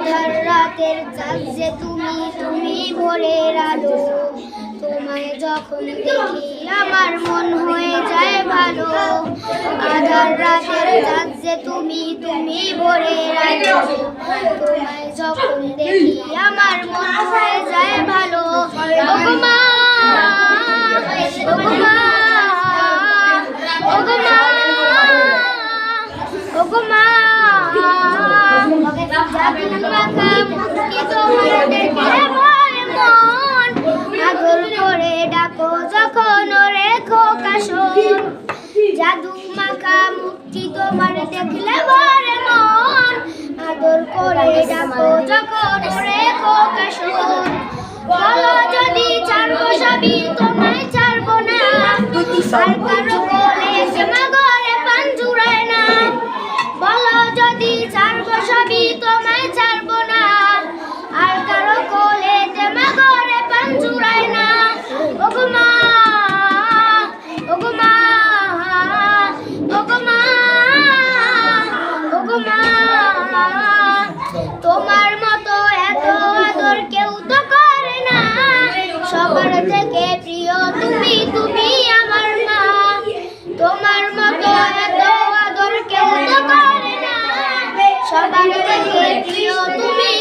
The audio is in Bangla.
আধার রাতের চাঁদ যে তুমি, তুমি ভোরের আলো। তোমায় যখন দেখি আমার মন হয়ে যায় ভালো। আধার রাতের চাঁদ যে তুমি, তুমি ভোরের আলো। তোমায় যখন দেখি আমার মন হয়ে যায় ভালো। ওগো মা, ওগো মা, ওগো মা, ওগো মা, জাদু মাখা মুখটি তোমার দেখলে ভরে মন। আদর করে ডাকো যখন ওরে খোকা শোন। জাদু মাখা মুখটি তোমার দেখলে ভরে মন। আদর করে ডাকো যখন ওরে খোকা শোন। বলো যদি ছাড়বো সবই তোমায় ছাড়বো না। আর কারো কোলে শ্যামা ঘরে পান জুড়ায় না। বলো যদি ছাড়বো সবই তোমায় ছাড়বো না। আর কারো কোলে শ্যামা ঘরে পান জুড়ায় না। ওগো মা, ওগো মা, ওগো মা, ওগো মা, তোমার মতো এত আদর কেউ তো করে না। সবার থেকে প্রিয় তুমি, তুমি আমার মা। তোমার মতো এত আদর কেউ তো করে না। সবার থেকে প্রিয় তুমি।